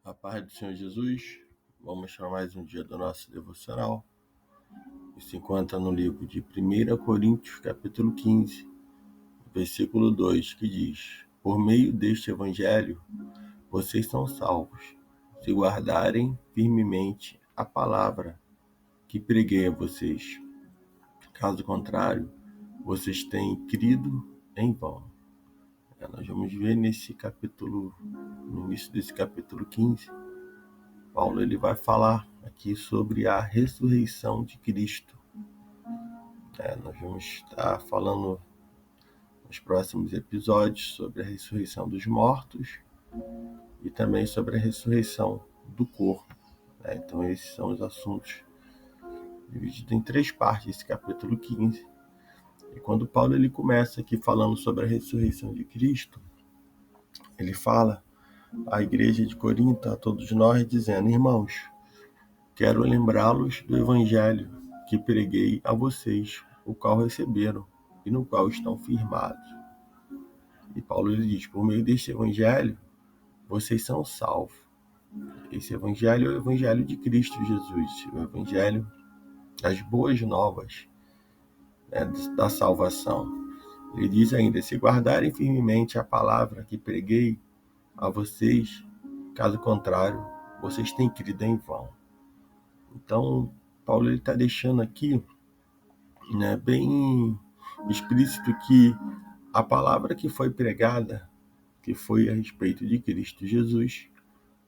A paz do Senhor Jesus, vamos para mais um dia do nosso devocional. E se encontra no livro de 1 Coríntios, capítulo 15, versículo 2, que diz: Por meio deste evangelho, vocês são salvos, se guardarem firmemente a palavra que preguei a vocês. Caso contrário, vocês têm crido em vão. Nós vamos ver nesse capítulo, no início desse capítulo 15, Paulo ele vai falar aqui sobre a ressurreição de Cristo. Nós vamos estar falando nos próximos episódios sobre a ressurreição dos mortos e também sobre a ressurreição do corpo. Então esses são os assuntos divididos em 3 partes, esse capítulo 15. E quando Paulo ele começa aqui falando sobre a ressurreição de Cristo, ele fala à igreja de Corinto, a todos nós, dizendo: Irmãos, quero lembrá-los do evangelho que preguei a vocês, o qual receberam e no qual estão firmados. E Paulo ele diz: por meio deste evangelho, vocês são salvos. Esse evangelho é o evangelho de Cristo Jesus, o evangelho das boas novas, da salvação. Ele diz ainda: se guardarem firmemente a palavra que preguei a vocês, caso contrário, vocês têm crido em vão. Então, Paulo está deixando aqui bem explícito que a palavra que foi pregada, que foi a respeito de Cristo Jesus,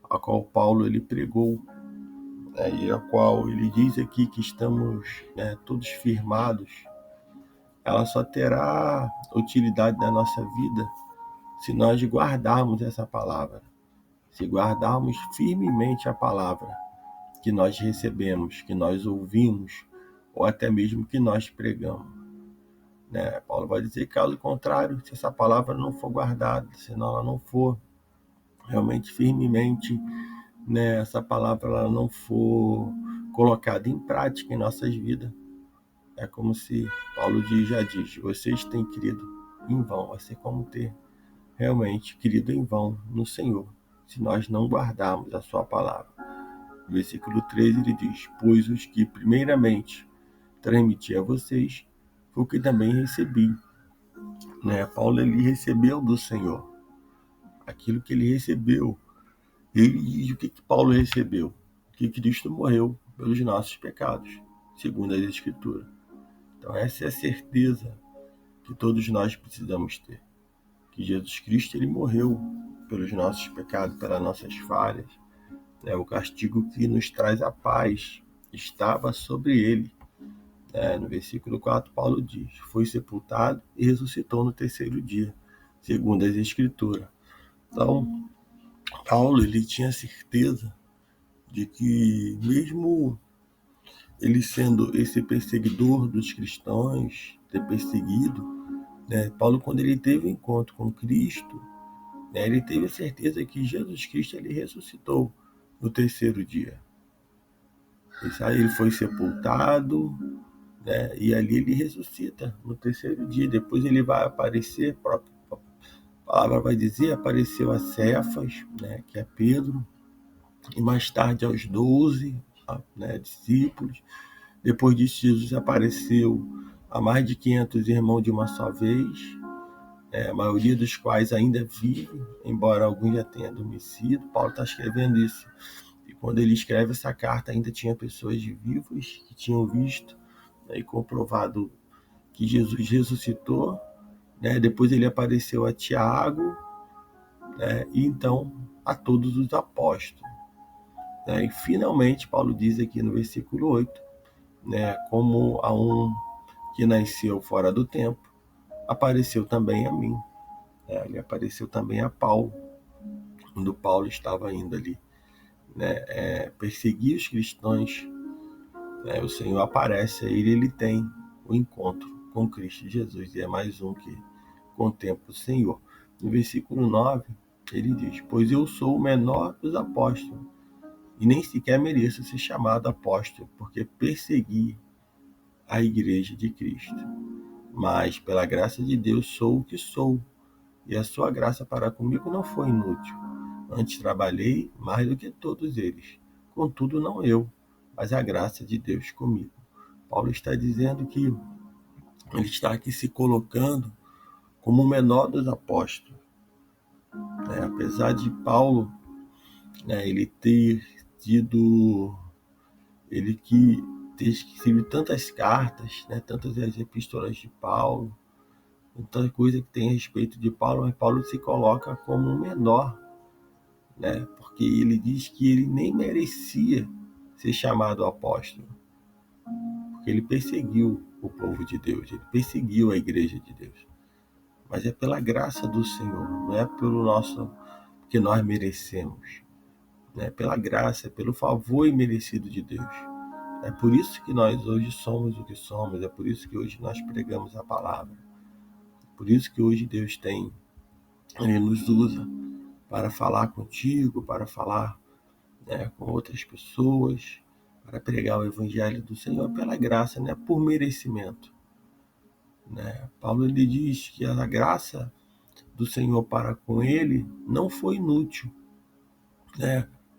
a qual Paulo ele pregou, e a qual ele diz aqui que estamos todos firmados, ela só terá utilidade na nossa vida se nós guardarmos essa palavra, se guardarmos firmemente a palavra que nós recebemos, que nós ouvimos, ou até mesmo que nós pregamos. Paulo vai dizer, caso contrário, se essa palavra não for guardada, se ela não for realmente firmemente, essa palavra ela não for colocada em prática em nossas vidas, é como se Paulo já diz: vocês têm crido em vão. Vai ser como ter realmente crido em vão no Senhor, se nós não guardarmos a sua palavra. No versículo 13 ele diz: pois os que primeiramente transmiti a vocês foi o que também recebi. Paulo ele recebeu do Senhor aquilo que ele recebeu. Ele diz o que Paulo recebeu: que Cristo morreu pelos nossos pecados, segundo as Escrituras. Então essa é a certeza que todos nós precisamos ter, que Jesus Cristo ele morreu pelos nossos pecados, pelas nossas falhas. O castigo que nos traz a paz estava sobre ele. No versículo 4, Paulo diz: foi sepultado e ressuscitou no terceiro dia, segundo as Escrituras. Então, Paulo ele tinha certeza de que, mesmo ele sendo esse perseguidor dos cristãos, ter perseguido, Paulo, quando ele teve um encontro com Cristo, ele teve a certeza que Jesus Cristo ele ressuscitou no terceiro dia. Ele foi sepultado, e ali ele ressuscita no terceiro dia. Depois ele vai aparecer, a palavra vai dizer, apareceu a Cefas, que é Pedro, e mais tarde aos 12 discípulos. Depois disso, Jesus apareceu a mais de 500 irmãos de uma só vez, a maioria dos quais ainda vive, embora alguns já tenham adormecido. Paulo está escrevendo isso, e quando ele escreve essa carta ainda tinha pessoas vivas que tinham visto e comprovado que Jesus ressuscitou. Depois ele apareceu a Tiago, e então a todos os apóstolos. E finalmente Paulo diz aqui no versículo 8, como a um que nasceu fora do tempo, apareceu também a mim. Ele apareceu também a Paulo, quando Paulo estava indo ali perseguir os cristãos. O Senhor aparece a ele tem o encontro com Cristo Jesus, e é mais um que contempla o Senhor. No versículo 9, ele diz: pois eu sou o menor dos apóstolos, e nem sequer mereço ser chamado apóstolo, porque persegui a igreja de Cristo. Mas, pela graça de Deus, sou o que sou, e a sua graça para comigo não foi inútil. Antes trabalhei mais do que todos eles. Contudo, não eu, mas a graça de Deus comigo. Paulo está dizendo que ele está aqui se colocando como o menor dos apóstolos. Apesar de Paulo, ele ter tido, ele que ter escrito tantas cartas, tantas as epístolas de Paulo, tanta coisa que tem a respeito de Paulo, mas Paulo se coloca como o menor, porque ele diz que ele nem merecia ser chamado apóstolo, porque ele perseguiu o povo de Deus, ele perseguiu a igreja de Deus. Mas é pela graça do Senhor, não é pelo nosso, que nós merecemos. É pela graça, é pelo favor imerecido de Deus. É por isso que nós hoje somos o que somos, é por isso que hoje nós pregamos a palavra. Por isso que hoje Deus Ele nos usa para falar contigo, para falar com outras pessoas, para pregar o evangelho do Senhor pela graça, não é por merecimento. Paulo ele diz que a graça do Senhor para com ele não foi inútil.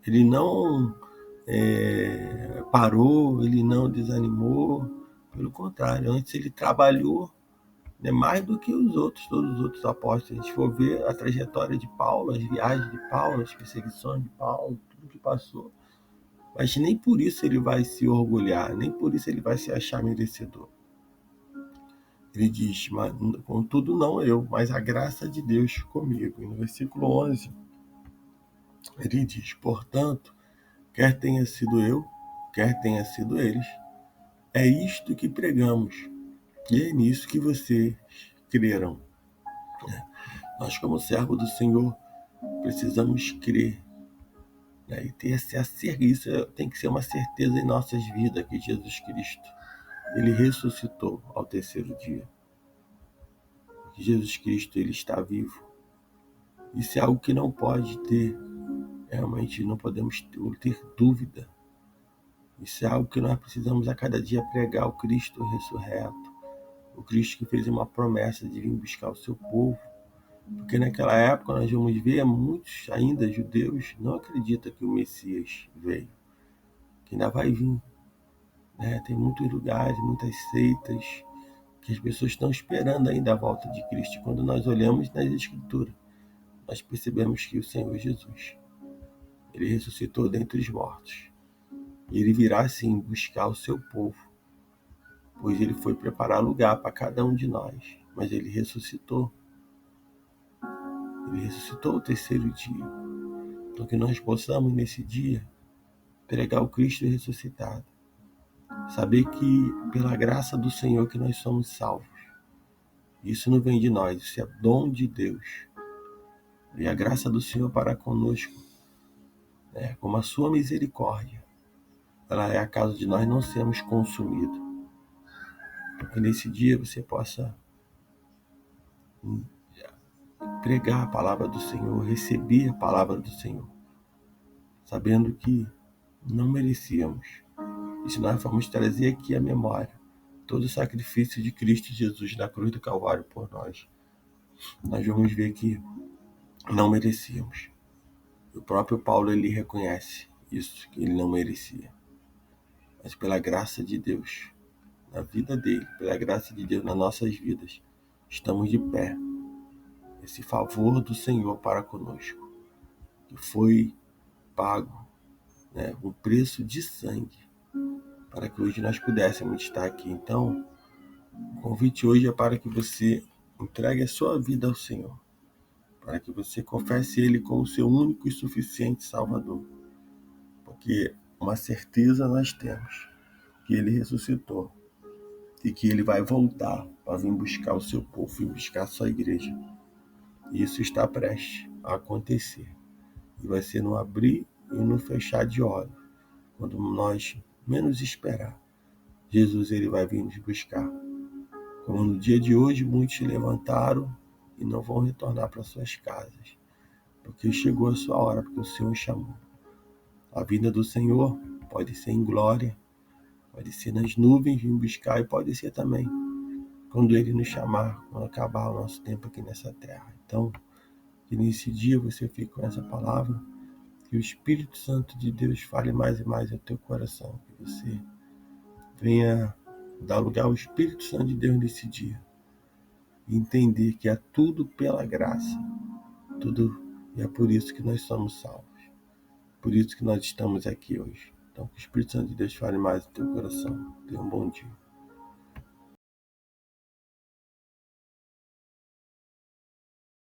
Ele não parou, ele não desanimou, pelo contrário, antes ele trabalhou mais do que todos os outros apóstolos. Se a gente for ver a trajetória de Paulo, as viagens de Paulo, as perseguições de Paulo, tudo que passou, mas nem por isso ele vai se orgulhar, nem por isso ele vai se achar merecedor. Ele diz, contudo não eu, mas a graça de Deus comigo. E no versículo 11, ele diz, portanto, quer tenha sido eu, quer tenha sido eles, é isto que pregamos, e é nisso que vocês creram. Nós, como servo do Senhor, precisamos crer, e ter isso tem que ser uma certeza em nossas vidas, que Jesus Cristo, ele ressuscitou ao terceiro dia. Que Jesus Cristo, ele está vivo. Isso é algo que não pode ter, realmente não podemos ter dúvida. Isso é algo que nós precisamos a cada dia pregar, o Cristo ressurreto, o Cristo que fez uma promessa de vir buscar o seu povo. Porque naquela época nós vamos ver muitos ainda judeus não acreditam que o Messias veio, que ainda vai vir. Tem muitos lugares, muitas seitas, que as pessoas estão esperando ainda a volta de Cristo. Quando nós olhamos nas Escrituras, nós percebemos que o Senhor Jesus, ele ressuscitou dentre os mortos. E ele virá sim buscar o seu povo, pois ele foi preparar lugar para cada um de nós. Mas ele ressuscitou. Ele ressuscitou o terceiro dia. Então que nós possamos nesse dia pregar o Cristo ressuscitado. Saber que pela graça do Senhor que nós somos salvos. Isso não vem de nós, isso é dom de Deus. E a graça do Senhor para conosco, como a sua misericórdia, ela é a causa de nós não sermos consumidos. Que nesse dia você possa pregar a palavra do Senhor, receber a palavra do Senhor, sabendo que não merecíamos. E se nós formos trazer aqui a memória todo o sacrifício de Cristo Jesus na cruz do Calvário por nós, nós vamos ver que não merecíamos. O próprio Paulo, ele reconhece isso, que ele não merecia. Mas pela graça de Deus, na vida dele, pela graça de Deus nas nossas vidas, estamos de pé. Esse favor do Senhor para conosco, que foi pago, um preço de sangue, para que hoje nós pudéssemos estar aqui. Então, o convite hoje é para que você entregue a sua vida ao Senhor, para que você confesse Ele como seu único e suficiente Salvador. Porque uma certeza nós temos, que Ele ressuscitou e que Ele vai voltar para vir buscar o seu povo, vir buscar a sua igreja. E isso está prestes a acontecer. E vai ser no abrir e no fechar de olhos, quando nós menos esperar. Jesus ele vai vir nos buscar. Como no dia de hoje, muitos se levantaram e não vão retornar para suas casas, porque chegou a sua hora, porque o Senhor chamou. A vinda do Senhor pode ser em glória, pode ser nas nuvens vir buscar, e pode ser também quando Ele nos chamar, quando acabar o nosso tempo aqui nessa terra. Então, Que nesse dia você fique com essa palavra, que o Espírito Santo de Deus fale mais e mais ao teu coração, que você venha dar lugar ao Espírito Santo de Deus nesse dia, e entender que é tudo pela graça, tudo, e é por isso que nós somos salvos, por isso que nós estamos aqui hoje. Então, que o Espírito Santo de Deus fale mais no teu coração. Tenha um bom dia.